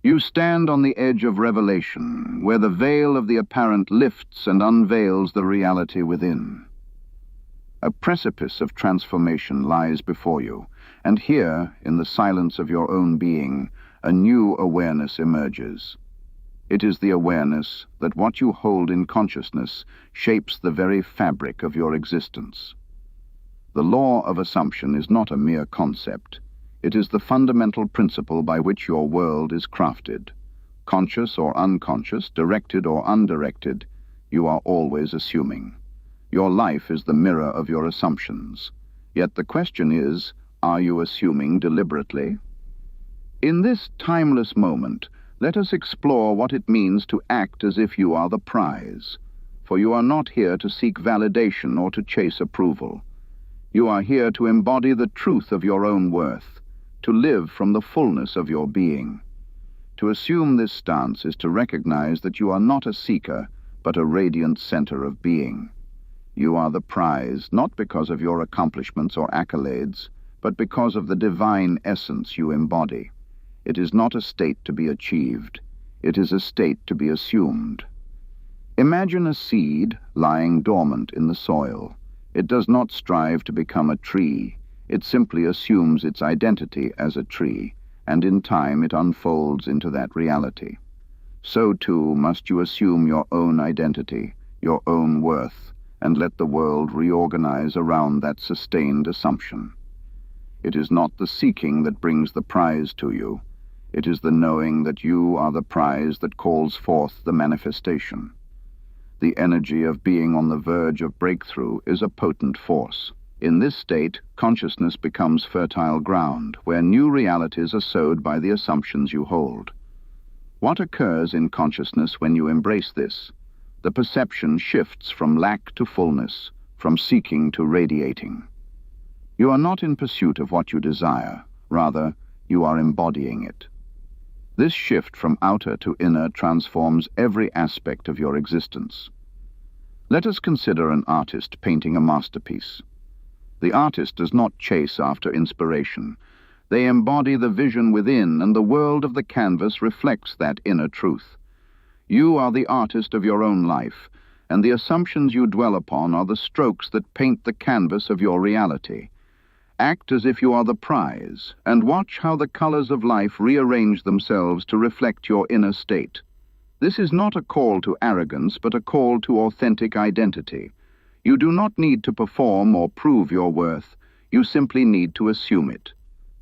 You stand on the edge of revelation, where the veil of the apparent lifts and unveils the reality within. A precipice of transformation lies before you, and here, in the silence of your own being, a new awareness emerges. It is the awareness that what you hold in consciousness shapes the very fabric of your existence. The law of assumption is not a mere concept. It is the fundamental principle by which your world is crafted. Conscious or unconscious, directed or undirected, you are always assuming. Your life is the mirror of your assumptions. Yet the question is, are you assuming deliberately? In this timeless moment, let us explore what it means to act as if you are the prize. For you are not here to seek validation or to chase approval. You are here to embody the truth of your own worth, to live from the fullness of your being. To assume this stance is to recognize that you are not a seeker, but a radiant center of being. You are the prize, not because of your accomplishments or accolades, but because of the divine essence you embody. It is not a state to be achieved. It is a state to be assumed. Imagine a seed lying dormant in the soil. It does not strive to become a tree. It simply assumes its identity as a tree, and in time it unfolds into that reality. So too must you assume your own identity, your own worth, and let the world reorganize around that sustained assumption. It is not the seeking that brings the prize to you. It is the knowing that you are the prize that calls forth the manifestation. The energy of being on the verge of breakthrough is a potent force. In this state, consciousness becomes fertile ground, where new realities are sowed by the assumptions you hold. What occurs in consciousness when you embrace this? The perception shifts from lack to fullness, from seeking to radiating. You are not in pursuit of what you desire. Rather, you are embodying it. This shift from outer to inner transforms every aspect of your existence. Let us consider an artist painting a masterpiece. The artist does not chase after inspiration. They embody the vision within, and the world of the canvas reflects that inner truth. You are the artist of your own life, and the assumptions you dwell upon are the strokes that paint the canvas of your reality. Act as if you are the prize, and watch how the colors of life rearrange themselves to reflect your inner state. This is not a call to arrogance, but a call to authentic identity. You do not need to perform or prove your worth. You simply need to assume it.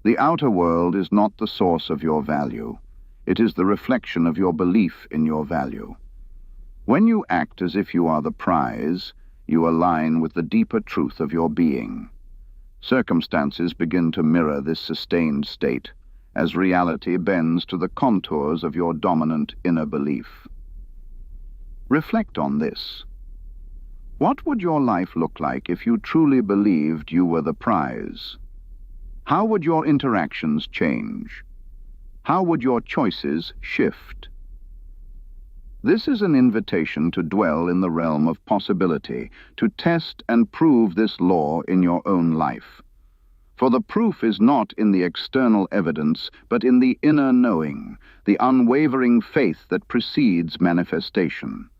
The outer world is not the source of your value. It is the reflection of your belief in your value. When you act as if you are the prize, you align with the deeper truth of your being. Circumstances begin to mirror this sustained state, as reality bends to the contours of your dominant inner belief. Reflect on this. What would your life look like if you truly believed you were the prize? How would your interactions change? How would your choices shift? This is an invitation to dwell in the realm of possibility, to test and prove this law in your own life. For the proof is not in the external evidence, but in the inner knowing, the unwavering faith that precedes manifestation.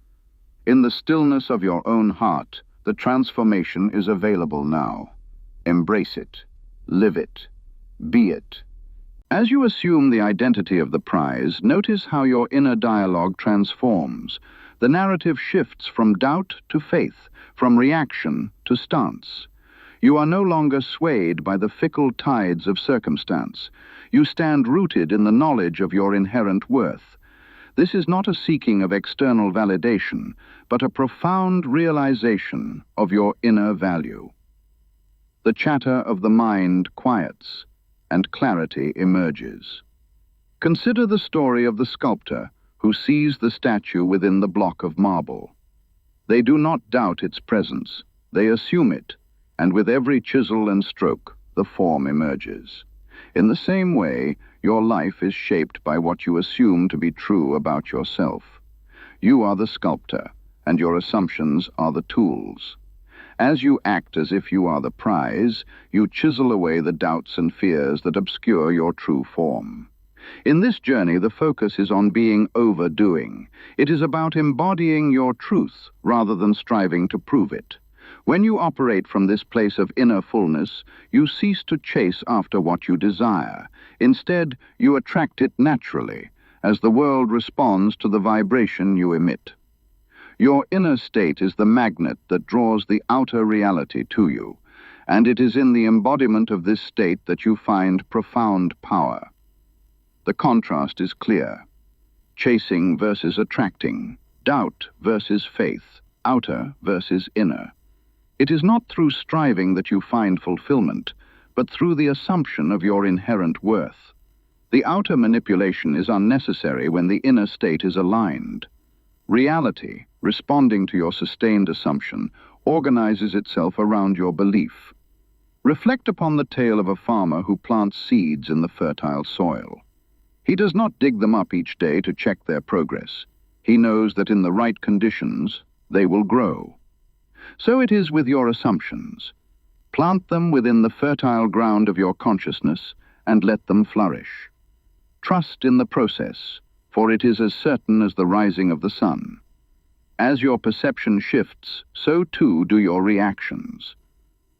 In the stillness of your own heart, the transformation is available now. Embrace it, live it, be it. As you assume the identity of the prize, notice how your inner dialogue transforms. The narrative shifts from doubt to faith, from reaction to stance. You are no longer swayed by the fickle tides of circumstance. You stand rooted in the knowledge of your inherent worth. This is not a seeking of external validation, but a profound realization of your inner value. The chatter of the mind quiets, and clarity emerges. Consider the story of the sculptor who sees the statue within the block of marble. They do not doubt its presence. They assume it, and with every chisel and stroke, the form emerges. In the same way, your life is shaped by what you assume to be true about yourself. You are the sculptor, and your assumptions are the tools. As you act as if you are the prize, you chisel away the doubts and fears that obscure your true form. In this journey, the focus is on being overdoing. It is about embodying your truth rather than striving to prove it. When you operate from this place of inner fullness, you cease to chase after what you desire. Instead, you attract it naturally, as the world responds to the vibration you emit. Your inner state is the magnet that draws the outer reality to you, and it is in the embodiment of this state that you find profound power. The contrast is clear. Chasing versus attracting, doubt versus faith, outer versus inner. It is not through striving that you find fulfillment, but through the assumption of your inherent worth. The outer manipulation is unnecessary when the inner state is aligned. Reality, responding to your sustained assumption, organizes itself around your belief. Reflect upon the tale of a farmer who plants seeds in the fertile soil. He does not dig them up each day to check their progress. He knows that in the right conditions, they will grow. So it is with your assumptions. Plant them within the fertile ground of your consciousness and let them flourish. Trust in the process, for it is as certain as the rising of the sun. As your perception shifts, so too do your reactions.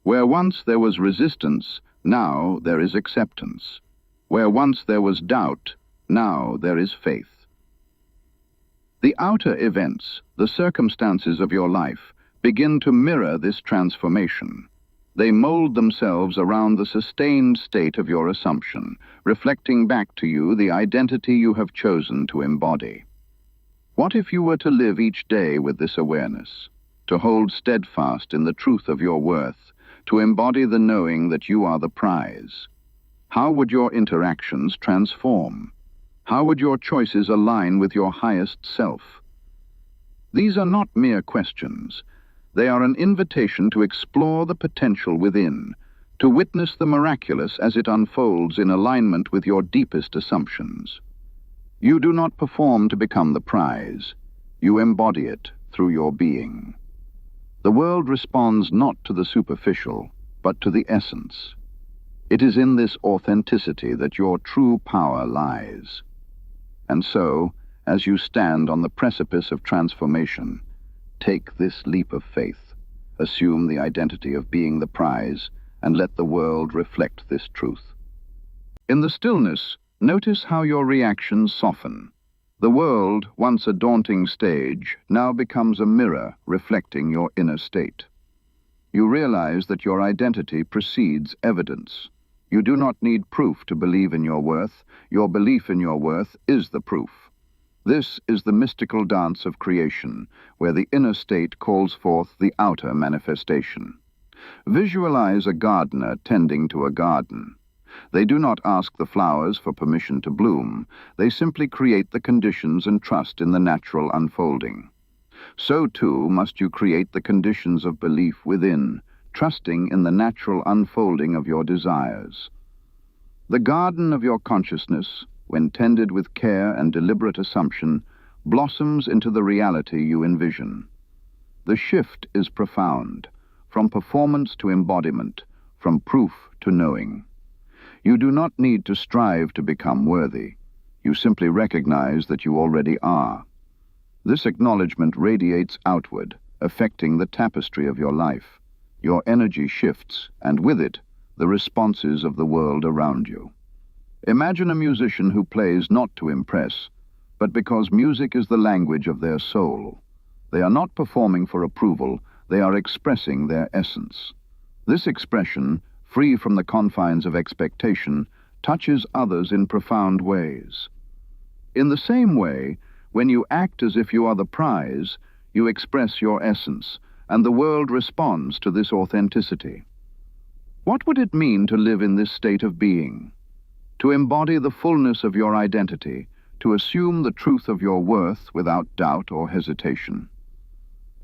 Where once there was resistance, now there is acceptance. Where once there was doubt, now there is faith. The outer events, the circumstances of your life, begin to mirror this transformation. They mold themselves around the sustained state of your assumption, reflecting back to you the identity you have chosen to embody. What if you were to live each day with this awareness, to hold steadfast in the truth of your worth, to embody the knowing that you are the prize? How would your interactions transform? How would your choices align with your highest self? These are not mere questions. They are an invitation to explore the potential within, to witness the miraculous as it unfolds in alignment with your deepest assumptions. You do not perform to become the prize. You embody it through your being. The world responds not to the superficial, but to the essence. It is in this authenticity that your true power lies. And so, as you stand on the precipice of transformation, take this leap of faith, assume the identity of being the prize, and let the world reflect this truth. In the stillness, notice how your reactions soften. The world, once a daunting stage, now becomes a mirror reflecting your inner state. You realize that your identity precedes evidence. You do not need proof to believe in your worth. Your belief in your worth is the proof. This is the mystical dance of creation, where the inner state calls forth the outer manifestation. Visualize a gardener tending to a garden. They do not ask the flowers for permission to bloom. They simply create the conditions and trust in the natural unfolding. So too must you create the conditions of belief within, trusting in the natural unfolding of your desires. The garden of your consciousness, when tended with care and deliberate assumption, blossoms into the reality you envision. The shift is profound, from performance to embodiment, from proof to knowing. You do not need to strive to become worthy. You simply recognize that you already are. This acknowledgement radiates outward, affecting the tapestry of your life. Your energy shifts, and with it, the responses of the world around you. Imagine a musician who plays not to impress, but because music is the language of their soul. They are not performing for approval, they are expressing their essence. This expression, free from the confines of expectation, touches others in profound ways. In the same way, when you act as if you are the prize, you express your essence, and the world responds to this authenticity. What would it mean to live in this state of being? To embody the fullness of your identity, to assume the truth of your worth without doubt or hesitation.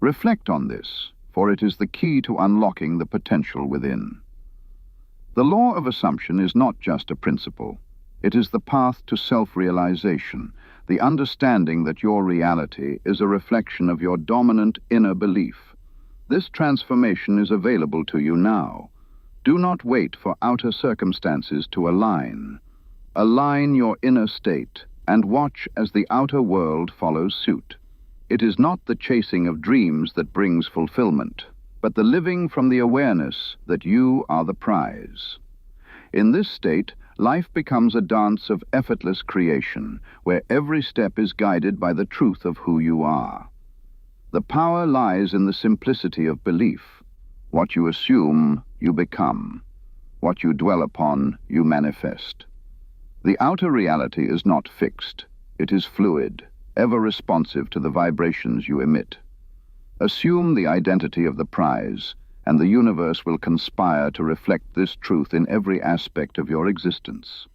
Reflect on this, for it is the key to unlocking the potential within. The law of assumption is not just a principle. It is the path to self-realization, the understanding that your reality is a reflection of your dominant inner belief. This transformation is available to you now. Do not wait for outer circumstances to align. Align your inner state and watch as the outer world follows suit. It is not the chasing of dreams that brings fulfillment, but the living from the awareness that you are the prize. In this state, life becomes a dance of effortless creation, where every step is guided by the truth of who you are. The power lies in the simplicity of belief. What you assume, you become. What you dwell upon, you manifest. The outer reality is not fixed. It is fluid, ever responsive to the vibrations you emit. Assume the identity of the prize, and the universe will conspire to reflect this truth in every aspect of your existence.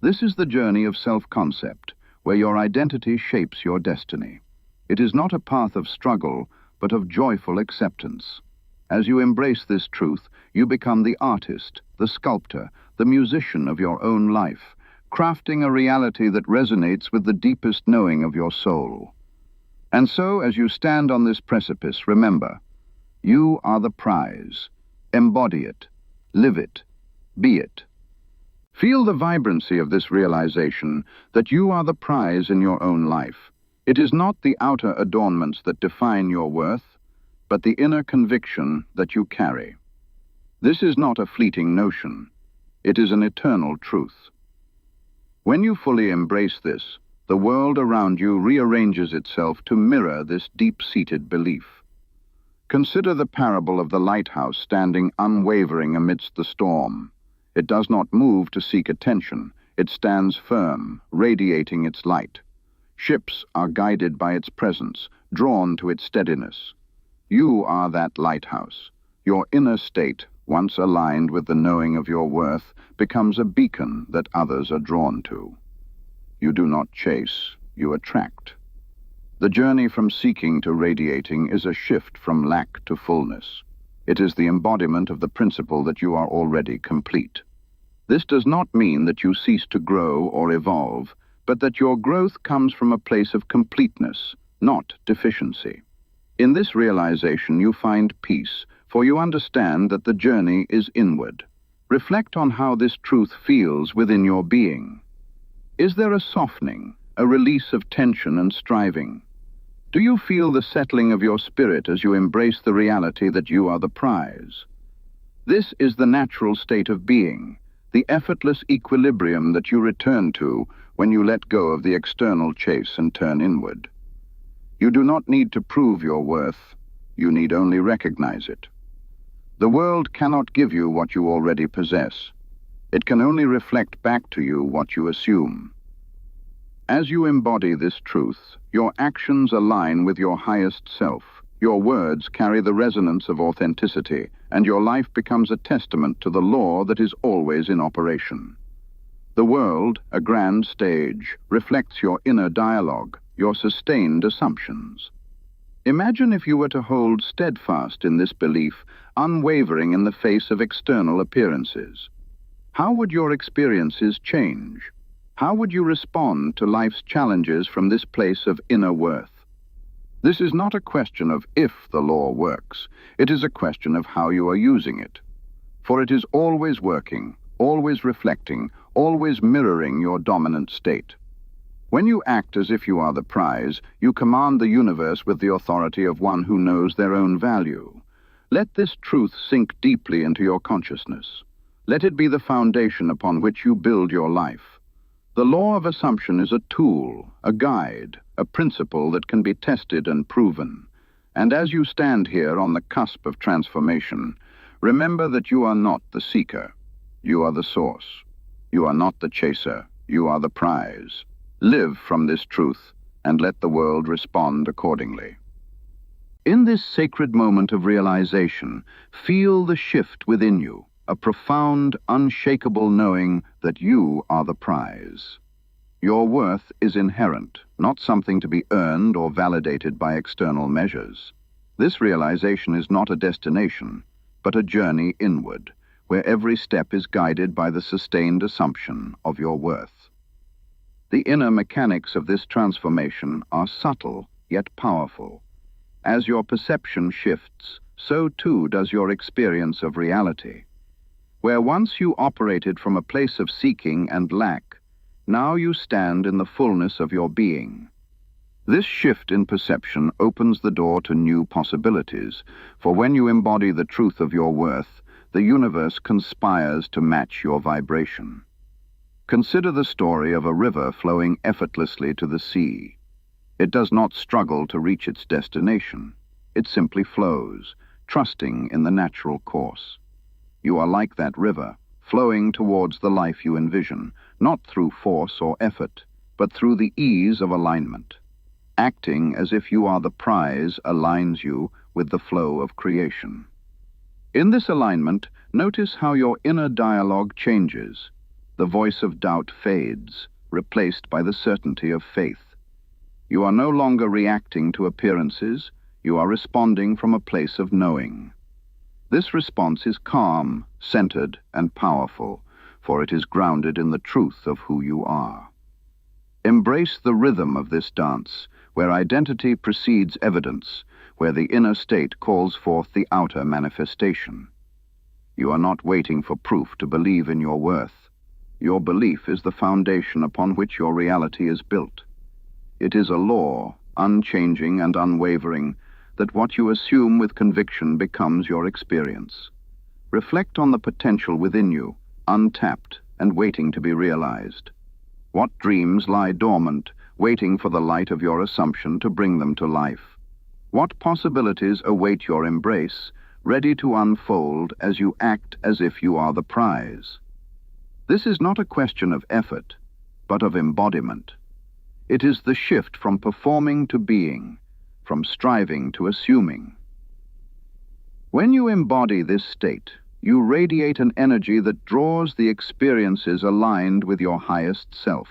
This is the journey of self-concept, where your identity shapes your destiny. It is not a path of struggle, but of joyful acceptance. As you embrace this truth, you become the artist, the sculptor, the musician of your own life, crafting a reality that resonates with the deepest knowing of your soul. And so, as you stand on this precipice, remember, you are the prize. Embody it, live it, be it. Feel the vibrancy of this realization that you are the prize in your own life. It is not the outer adornments that define your worth, but the inner conviction that you carry. This is not a fleeting notion. It is an eternal truth. When you fully embrace this, the world around you rearranges itself to mirror this deep-seated belief. Consider the parable of the lighthouse standing unwavering amidst the storm. It does not move to seek attention. It stands firm, radiating its light. Ships are guided by its presence, drawn to its steadiness. You are that lighthouse. Your inner state, once aligned with the knowing of your worth, becomes a beacon that others are drawn to. You do not chase, you attract. The journey from seeking to radiating is a shift from lack to fullness. It is the embodiment of the principle that you are already complete. This does not mean that you cease to grow or evolve, but that your growth comes from a place of completeness, not deficiency. In this realization you find peace, for you understand that the journey is inward. Reflect on how this truth feels within your being. Is there a softening, a release of tension and striving? Do you feel the settling of your spirit as you embrace the reality that you are the prize? This is the natural state of being, the effortless equilibrium that you return to when you let go of the external chase and turn inward. You do not need to prove your worth. You need only recognize it. The world cannot give you what you already possess. It can only reflect back to you what you assume. As you embody this truth, your actions align with your highest self. Your words carry the resonance of authenticity, and your life becomes a testament to the law that is always in operation. The world, a grand stage, reflects your inner dialogue, your sustained assumptions. Imagine if you were to hold steadfast in this belief, unwavering in the face of external appearances. How would your experiences change? How would you respond to life's challenges from this place of inner worth? This is not a question of if the law works. It is a question of how you are using it. For it is always working, always reflecting, always mirroring your dominant state. When you act as if you are the prize, you command the universe with the authority of one who knows their own value. Let this truth sink deeply into your consciousness. Let it be the foundation upon which you build your life. The law of assumption is a tool, a guide, a principle that can be tested and proven. And as you stand here on the cusp of transformation, remember that you are not the seeker. You are the source. You are not the chaser. You are the prize. Live from this truth, and let the world respond accordingly. In this sacred moment of realization, feel the shift within you, a profound, unshakable knowing that you are the prize. Your worth is inherent, not something to be earned or validated by external measures. This realization is not a destination, but a journey inward, where every step is guided by the sustained assumption of your worth. The inner mechanics of this transformation are subtle, yet powerful. As your perception shifts, so too does your experience of reality. Where once you operated from a place of seeking and lack, Now you stand in the fullness of your being. This shift in perception opens the door to new possibilities, for when you embody the truth of your worth, the universe conspires to match your vibration. Consider the story of a river flowing effortlessly to the sea. It does not struggle to reach its destination. It simply flows, trusting in the natural course. You are like that river, flowing towards the life you envision, not through force or effort, but through the ease of alignment. Acting as if you are the prize aligns you with the flow of creation. In this alignment, notice how your inner dialogue changes. The voice of doubt fades, replaced by the certainty of faith. You are no longer reacting to appearances, you are responding from a place of knowing. This response is calm, centered, and powerful, for it is grounded in the truth of who you are. Embrace the rhythm of this dance, where identity precedes evidence, where the inner state calls forth the outer manifestation. You are not waiting for proof to believe in your worth. Your belief is the foundation upon which your reality is built. It is a law, unchanging and unwavering, that what you assume with conviction becomes your experience. Reflect on the potential within you, untapped and waiting to be realized. What dreams lie dormant, waiting for the light of your assumption to bring them to life? What possibilities await your embrace, ready to unfold as you act as if you are the prize? This is not a question of effort, but of embodiment. It is the shift from performing to being, from striving to assuming. When you embody this state, you radiate an energy that draws the experiences aligned with your highest self.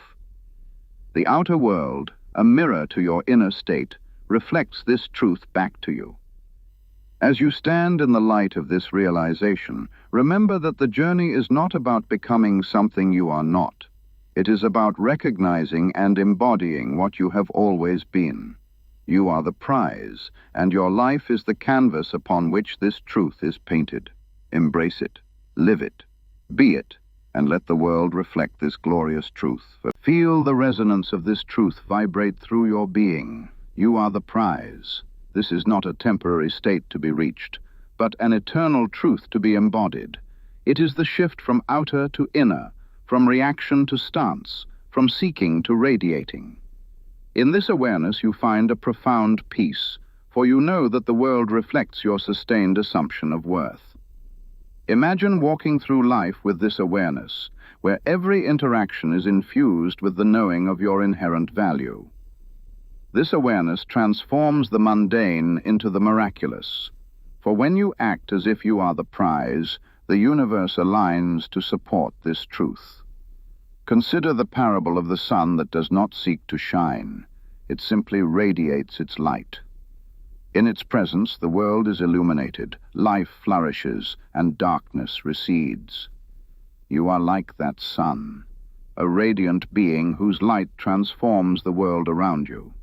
The outer world, a mirror to your inner state, reflects this truth back to you. As you stand in the light of this realization, remember that the journey is not about becoming something you are not. It is about recognizing and embodying what you have always been. You are the prize, and your life is the canvas upon which this truth is painted. Embrace it, live it, be it, and let the world reflect this glorious truth. Feel the resonance of this truth vibrate through your being. You are the prize. This is not a temporary state to be reached, but an eternal truth to be embodied. It is the shift from outer to inner, from reaction to stance, from seeking to radiating. In this awareness you find a profound peace, for you know that the world reflects your sustained assumption of worth. Imagine walking through life with this awareness, where every interaction is infused with the knowing of your inherent value. This awareness transforms the mundane into the miraculous, for when you act as if you are the prize, the universe aligns to support this truth. Consider the parable of the sun that does not seek to shine. It simply radiates its light. In its presence, the world is illuminated, life flourishes, and darkness recedes. You are like that sun, a radiant being whose light transforms the world around you.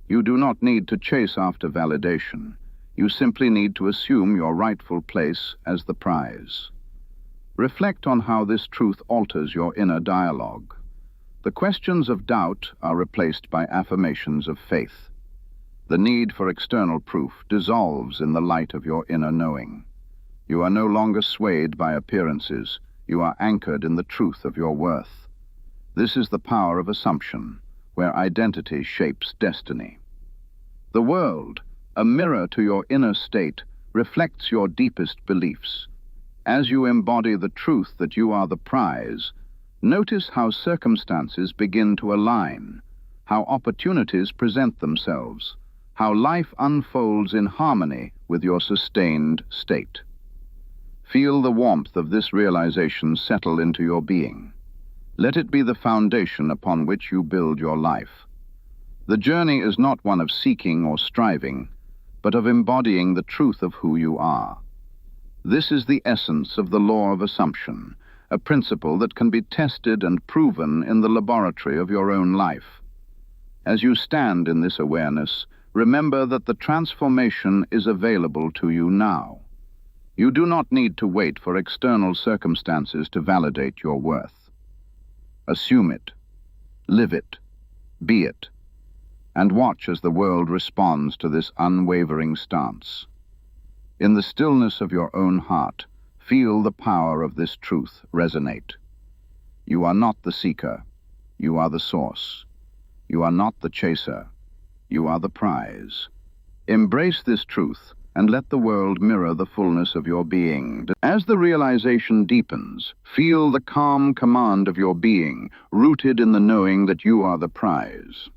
You do not need to chase after validation. You simply need to assume your rightful place as the prize. Reflect on how this truth alters your inner dialogue. The questions of doubt are replaced by affirmations of faith. The need for external proof dissolves in the light of your inner knowing. You are no longer swayed by appearances. You are anchored in the truth of your worth. This is the power of assumption, where identity shapes destiny. The world, a mirror to your inner state, reflects your deepest beliefs. As you embody the truth that you are the prize, notice how circumstances begin to align, how opportunities present themselves, how life unfolds in harmony with your sustained state. Feel the warmth of this realization settle into your being. Let it be the foundation upon which you build your life. The journey is not one of seeking or striving, but of embodying the truth of who you are. This is the essence of the law of assumption, a principle that can be tested and proven in the laboratory of your own life. As you stand in this awareness, remember that the transformation is available to you now. You do not need to wait for external circumstances to validate your worth. Assume it, Live it, be it, and watch as the world responds to this unwavering stance. In the stillness of your own heart, feel the power of this truth resonate. You are not the seeker, you are the source. You are not the chaser, you are the prize. Embrace this truth and let the world mirror the fullness of your being. As the realization deepens, feel the calm command of your being, rooted in the knowing that you are the prize.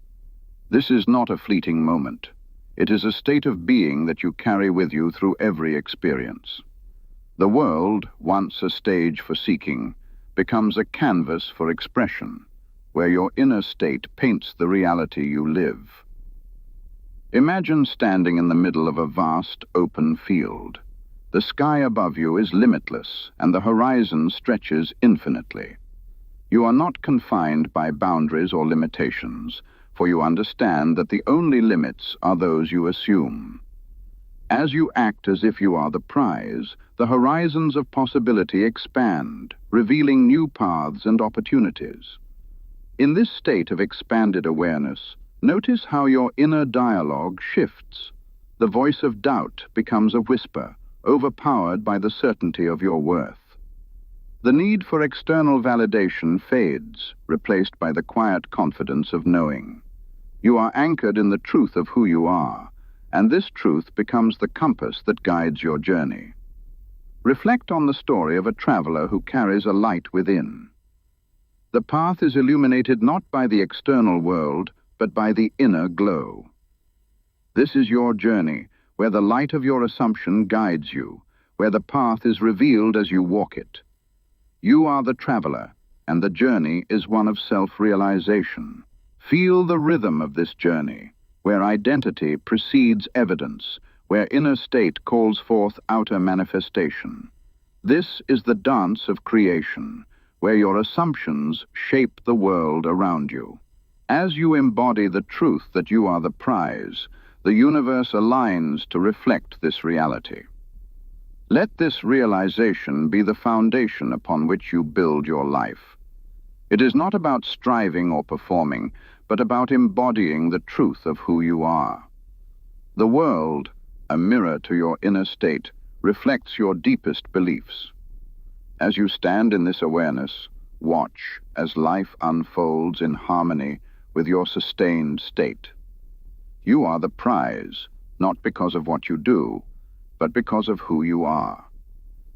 This is not a fleeting moment. It is a state of being that you carry with you through every experience. The world, once a stage for seeking, becomes a canvas for expression, where your inner state paints the reality you live. Imagine standing in the middle of a vast, open field. The sky above you is limitless, and the horizon stretches infinitely. You are not confined by boundaries or limitations, for you understand that the only limits are those you assume. As you act as if you are the prize, the horizons of possibility expand, revealing new paths and opportunities. In this state of expanded awareness, notice how your inner dialogue shifts. The voice of doubt becomes a whisper, overpowered by the certainty of your worth. The need for external validation fades, replaced by the quiet confidence of knowing. You are anchored in the truth of who you are, and this truth becomes the compass that guides your journey. Reflect on the story of a traveler who carries a light within. The path is illuminated not by the external world, but by the inner glow. This is your journey, where the light of your assumption guides you, where the path is revealed as you walk it. You are the traveler, and the journey is one of self-realization. Feel the rhythm of this journey, where identity precedes evidence, where inner state calls forth outer manifestation. This is the dance of creation, where your assumptions shape the world around you. As you embody the truth that you are the prize, the universe aligns to reflect this reality. Let this realization be the foundation upon which you build your life. It is not about striving or performing, but about embodying the truth of who you are. The world, a mirror to your inner state, reflects your deepest beliefs. As you stand in this awareness, watch as life unfolds in harmony with your sustained state. You are the prize, not because of what you do, but because of who you are.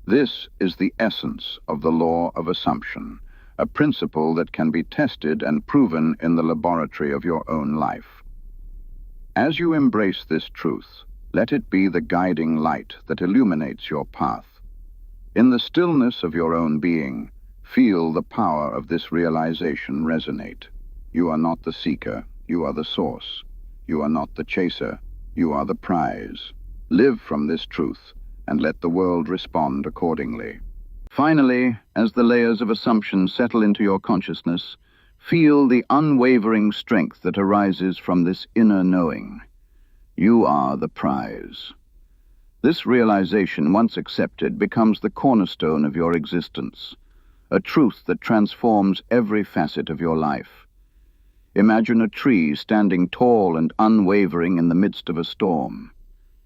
This is the essence of the law of assumption, a principle that can be tested and proven in the laboratory of your own life. As you embrace this truth, let it be the guiding light that illuminates your path. In the stillness of your own being, feel the power of this realization resonate. You are not the seeker, you are the source. You are not the chaser, you are the prize. Live from this truth, and let the world respond accordingly. Finally, as the layers of assumption settle into your consciousness, feel the unwavering strength that arises from this inner knowing. You are the prize. This realization, once accepted, becomes the cornerstone of your existence, a truth that transforms every facet of your life. Imagine a tree standing tall and unwavering in the midst of a storm.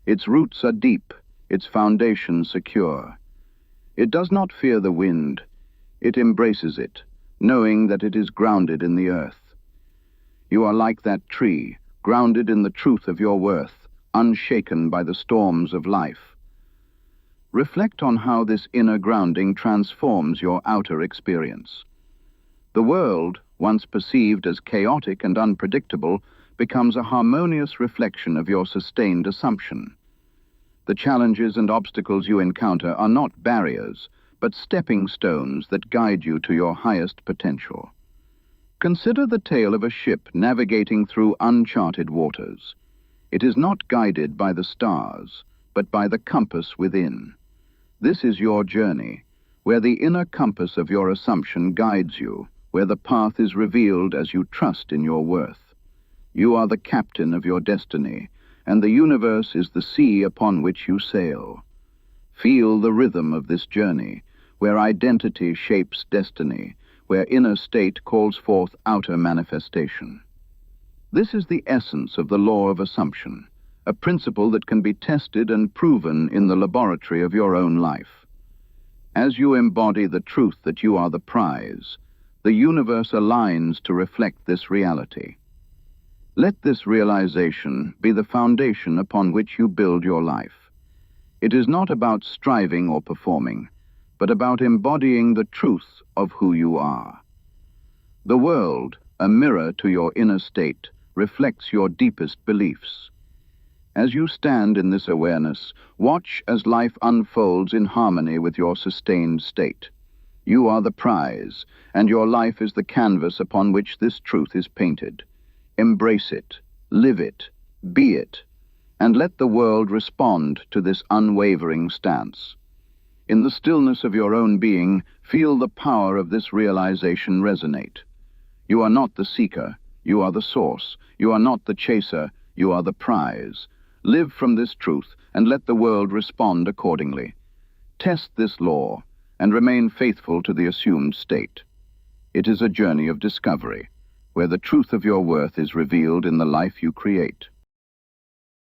Its roots are deep, its foundation secure. It does not fear the wind. It embraces it, knowing that it is grounded in the earth. You are like that tree, grounded in the truth of your worth, unshaken by the storms of life. Reflect on how this inner grounding transforms your outer experience. The world, once perceived as chaotic and unpredictable, becomes a harmonious reflection of your sustained assumption. The challenges and obstacles you encounter are not barriers, but stepping stones that guide you to your highest potential. Consider the tale of a ship navigating through uncharted waters. It is not guided by the stars, but by the compass within. This is your journey, where the inner compass of your assumption guides you, where the path is revealed as you trust in your worth. You are the captain of your destiny, and the universe is the sea upon which you sail. Feel the rhythm of this journey, where identity shapes destiny, where inner state calls forth outer manifestation. This is the essence of the law of assumption, a principle that can be tested and proven in the laboratory of your own life. As you embody the truth that you are the prize, the universe aligns to reflect this reality. Let this realization be the foundation upon which you build your life. It is not about striving or performing, but about embodying the truth of who you are. The world, a mirror to your inner state, reflects your deepest beliefs. As you stand in this awareness, watch as life unfolds in harmony with your sustained state. You are the prize, and your life is the canvas upon which this truth is painted. Embrace it, live it, be it, and let the world respond to this unwavering stance. In the stillness of your own being, feel the power of this realization resonate. You are not the seeker, you are the source. You are not the chaser, you are the prize. Live from this truth and let the world respond accordingly. Test this law and remain faithful to the assumed state. It is a journey of discovery, where the truth of your worth is revealed in the life you create.